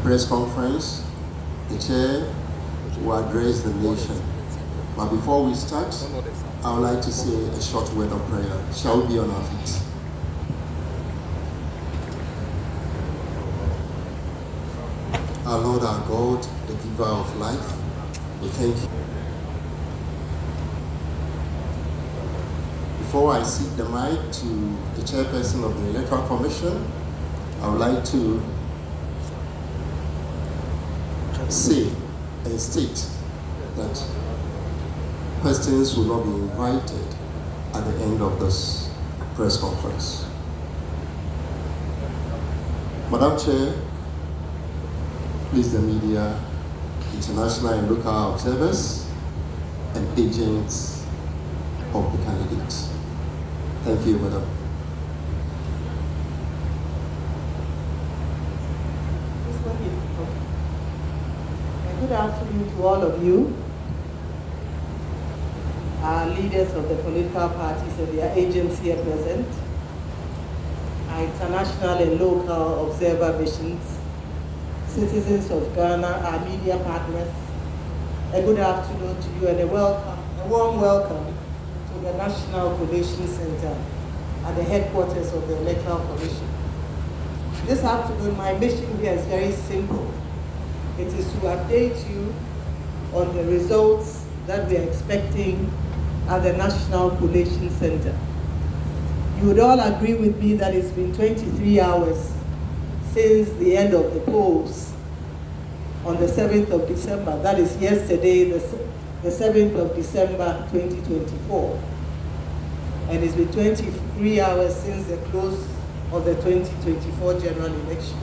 press conference, the chair will address the nation. But before we start, I would like to say a short word of prayer. Shall we be on our feet? Our Lord, our God, the giver of life, we thank you. Before I cede the mic to the chairperson of the Electoral Commission, I would like to say and state that questions will not be invited at the end of this press conference. Madam Chair, please the media, international and local observers, and agents of the candidates. Thank you, Madam. Good afternoon to all of you, our leaders of the political parties and their agents here present, our international and local observer missions, citizens of Ghana, our media partners. A good afternoon to you and a warm welcome to the National Collation Center at the headquarters of the Electoral Commission. This afternoon, my mission here is very simple. It is to update you on the results that we are expecting at the National Collation Center. You would all agree with me that it's been 23 hours since the end of the polls on the 7th of December. That is yesterday, the 7th of December 2024. And it's been 23 hours since the close of the 2024 general election.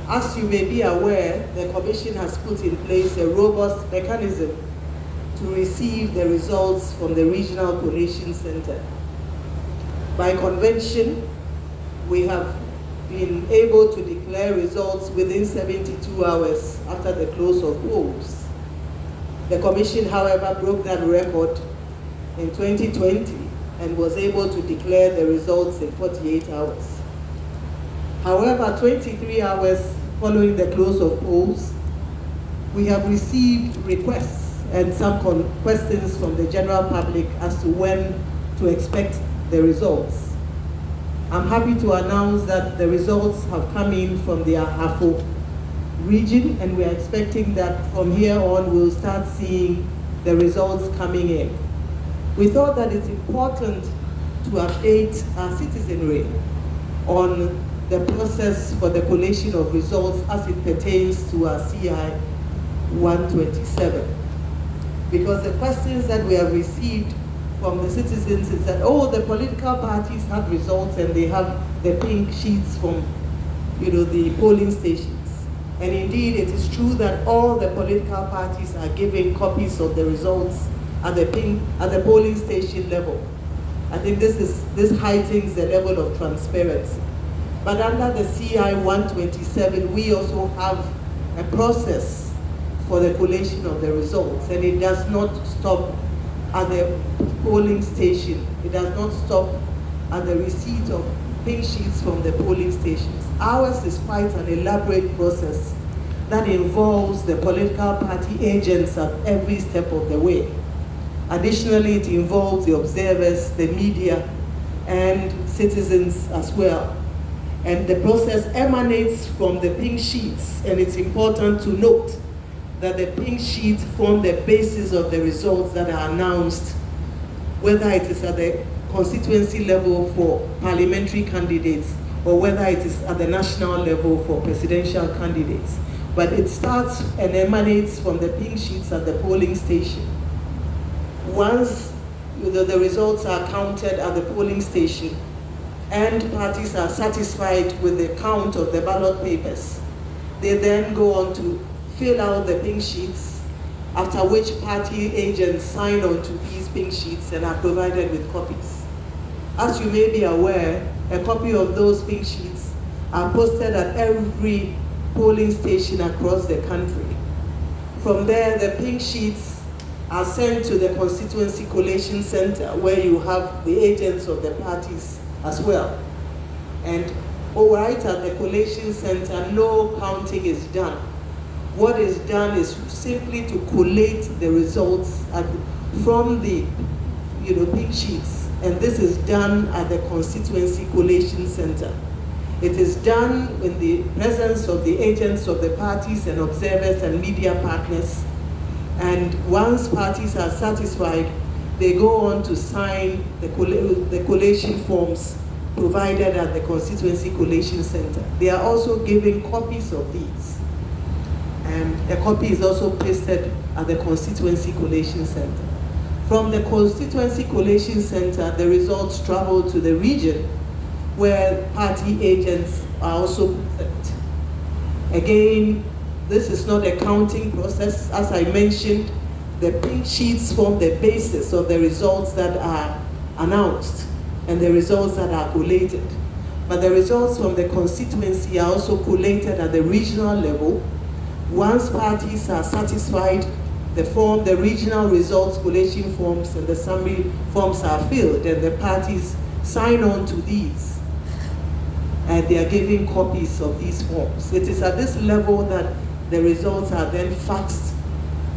As you may be aware, the Commission has put in place a robust mechanism to receive the results from the Regional Collation Center. By convention, we have been able to declare results within 72 hours after the close of polls. The Commission, however, broke that record in 2020 and was able to declare the results in 48 hours. However, 23 hours following the close of polls, we have received requests and some questions from the general public as to when to expect the results. I'm happy to announce that the results have come in from the Ahafo region, and we are expecting that from here on we'll start seeing the results coming in. We thought that it's important to update our citizenry on the process for the collation of results as it pertains to our CI 127. Because the questions that we have received from the citizens is that, oh, the political parties have results and they have the pink sheets from, the polling stations. And indeed, it is true that all the political parties are giving copies of the results at the polling station level. I think this heightens the level of transparency. But under the CI 127, we also have a process for the collation of the results, and it does not stop at the polling station. It does not stop at the receipt of pink sheets from the polling stations. Ours is quite an elaborate process that involves the political party agents at every step of the way. Additionally, it involves the observers, the media, and citizens as well. And the process emanates from the pink sheets, and it's important to note that the pink sheets form the basis of the results that are announced, whether it is at the constituency level for parliamentary candidates or whether it is at the national level for presidential candidates. But it starts and emanates from the pink sheets at the polling station. Once the results are counted at the polling station, and parties are satisfied with the count of the ballot papers, they then go on to fill out the pink sheets, after which party agents sign onto these pink sheets and are provided with copies. As you may be aware, a copy of those pink sheets are posted at every polling station across the country. From there, the pink sheets are sent to the Constituency Collation Center, where you have the agents of the parties as well. And right at the collation center, no counting is done. What is done is simply to collate the results from the pink sheets, and this is done at the constituency collation center. It is done in the presence of the agents of the parties and observers and media partners, and once parties are satisfied, they go on to sign the collation forms provided at the constituency collation center. They are also given copies of these, and a copy is also pasted at the constituency collation center. From the constituency collation center, the results travel to the region where party agents are also present. Again, this is not a counting process. As I mentioned, the pink sheets form the basis of the results that are announced and the results that are collated. But the results from the constituency are also collated at the regional level. Once parties are satisfied, the regional results collation forms and the summary forms are filled, and the parties sign on to these, and they are given copies of these forms. It is at this level that the results are then faxed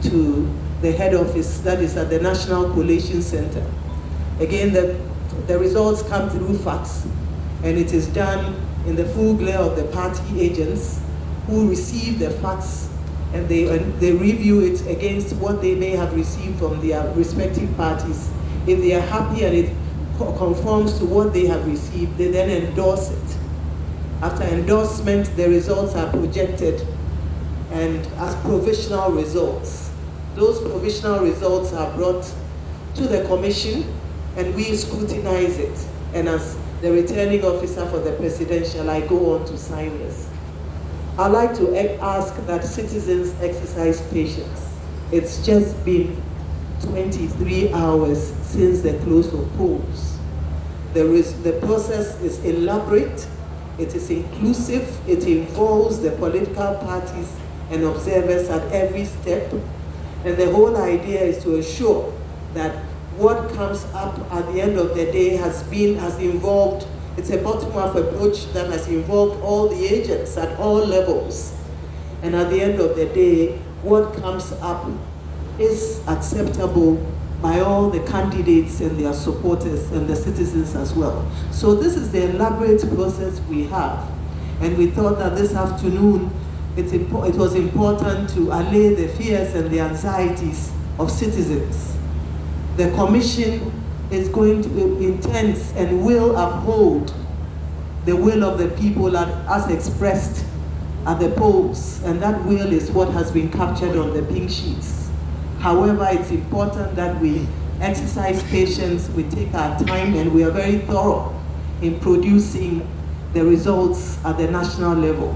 to the head office, that is at the National Collation Center. Again, the results come through fax, and it is done in the full glare of the party agents who receive the fax, and they review it against what they may have received from their respective parties. If they are happy and it conforms to what they have received, they then endorse it. After endorsement, the results are projected and as provisional results. Those provisional results are brought to the commission, and we scrutinize it. And as the returning officer for the presidential, I go on to sign this. I'd like to ask that citizens exercise patience. It's just been 23 hours since the close of polls. The process is elaborate, it is inclusive, it involves the political parties and observers at every step, and the whole idea is to ensure that what comes up at the end of the day has involved. It's a bottom-up approach that has involved all the agents at all levels. And at the end of the day, what comes up is acceptable by all the candidates and their supporters and the citizens as well. So this is the elaborate process we have. And we thought that this afternoon, it was important to allay the fears and the anxieties of citizens. The commission is going to be intense and will uphold the will of the people as expressed at the polls, and that will is what has been captured on the pink sheets. However, it's important that we exercise patience, we take our time, and we are very thorough in producing the results at the national level.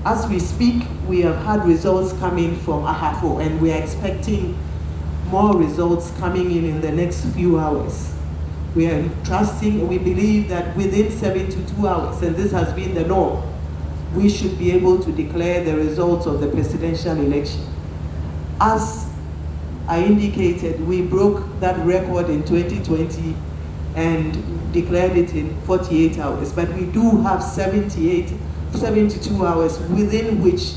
As we speak, we have had results coming from Ahafo, and we are expecting more results coming in the next few hours. We are trusting, we believe that within 72 hours, and this has been the norm, we should be able to declare the results of the presidential election. As I indicated, we broke that record in 2020 and declared it in 48 hours, but we do have 72 hours within which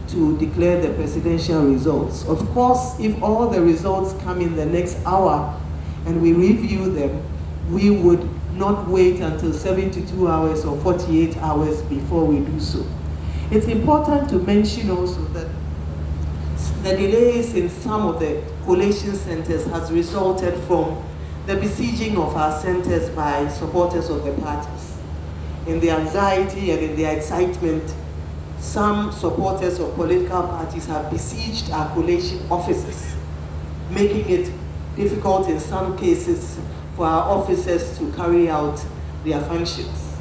to declare the presidential results. Of course, if all the results come in the next hour and we review them, we would not wait until 72 hours or 48 hours before we do so. It's important to mention also that the delays in some of the collation centers has resulted from the besieging of our centers by supporters of the parties. In the anxiety and in the excitement, some supporters of political parties have besieged our collation offices, making it difficult in some cases for our officers to carry out their functions.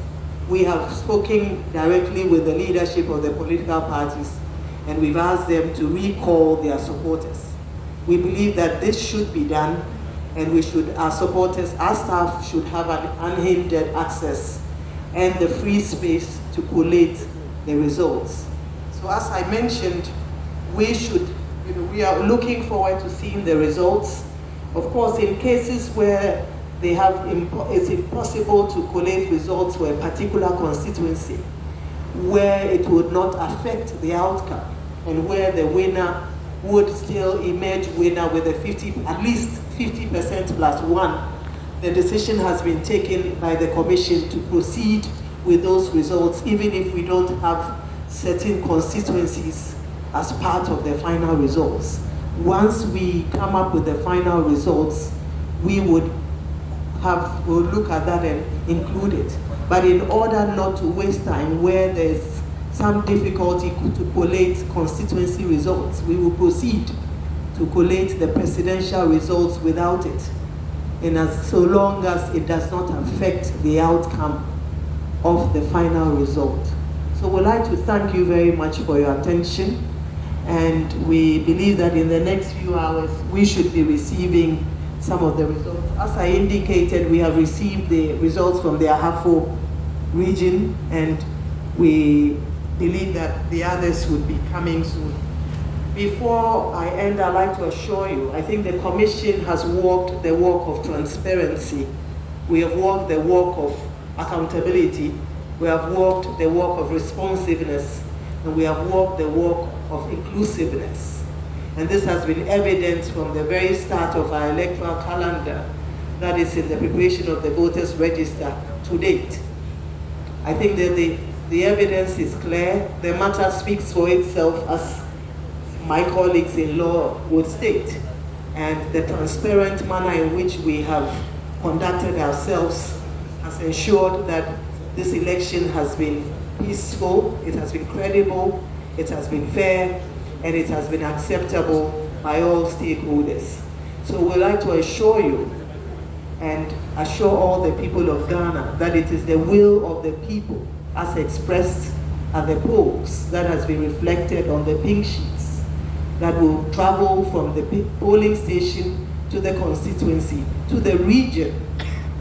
We have spoken directly with the leadership of the political parties, and we've asked them to recall their supporters. We believe that this should be done, and our supporters, our staff should have an unhindered access and the free space to collate the results. So as I mentioned, we are looking forward to seeing the results. Of course, in cases where it's impossible to collate results for a particular constituency where it would not affect the outcome and where the winner would still emerge winner with at least 50% plus one. The decision has been taken by the Commission to proceed with those results, even if we don't have certain constituencies as part of the final results. Once we come up with the final results, we'll look at that and include it. But in order not to waste time where there's some difficulty to collate constituency results, we will proceed to collate the presidential results without it, and so long as it does not affect the outcome of the final result. So we'd like to thank you very much for your attention, and we believe that in the next few hours we should be receiving some of the results. As I indicated, we have received the results from the Ahafo region, and we believe that the others would be coming soon. Before I end, I'd like to assure you, I think the Commission has walked the walk of transparency. We have walked the walk of accountability. We have walked the walk of responsiveness, and we have walked the walk of inclusiveness. And this has been evident from the very start of our electoral calendar, that is in the preparation of the voters' register to date. I think that the evidence is clear. The matter speaks for itself, as my colleagues in law would state. And the transparent manner in which we have conducted ourselves has ensured that this election has been peaceful, it has been credible, it has been fair, and it has been acceptable by all stakeholders. So we'd like to assure you and assure all the people of Ghana that it is the will of the people as expressed at the polls that has been reflected on the pink sheets that will travel from the polling station to the constituency, to the region,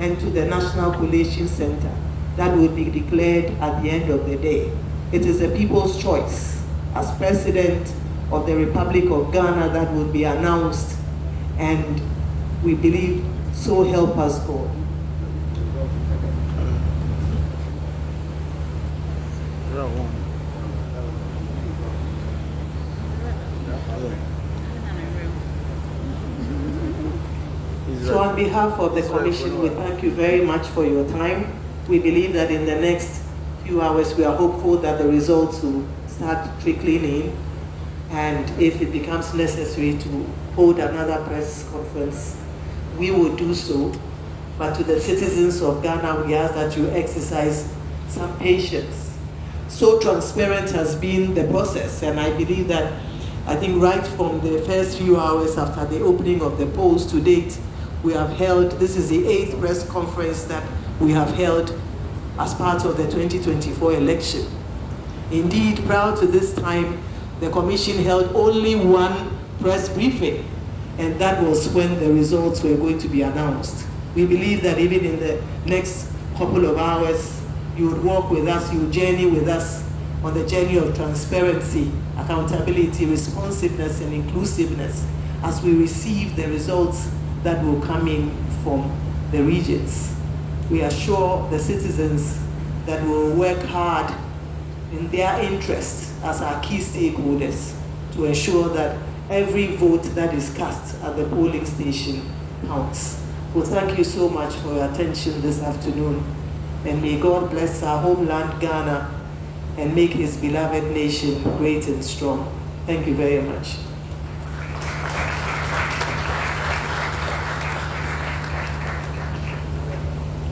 and to the National Collation Center that will be declared at the end of the day. It is the people's choice as President of the Republic of Ghana that will be announced, and we believe, so help us God. So on behalf of the Commission, we thank you very much for your time. We believe that in the next few hours, we are hopeful that the results will start trickling in. And if it becomes necessary to hold another press conference, we will do so. But to the citizens of Ghana, we ask that you exercise some patience. So transparent has been the process, and I believe that, I think right from the first few hours after the opening of the polls to date, we have held, this is the 8th press conference that we have held as part of the 2024 election. Indeed, prior to this time, the Commission held only one press briefing, and that was when the results were going to be announced. We believe that even in the next couple of hours, you would walk with us, you would journey with us on the journey of transparency, accountability, responsiveness, and inclusiveness as we receive the results that will come in from the regions. We assure the citizens that we will work hard in their interest as our key stakeholders to ensure that every vote that is cast at the polling station counts. Well, thank you so much for your attention this afternoon, and may God bless our homeland, Ghana, and make his beloved nation great and strong. Thank you very much.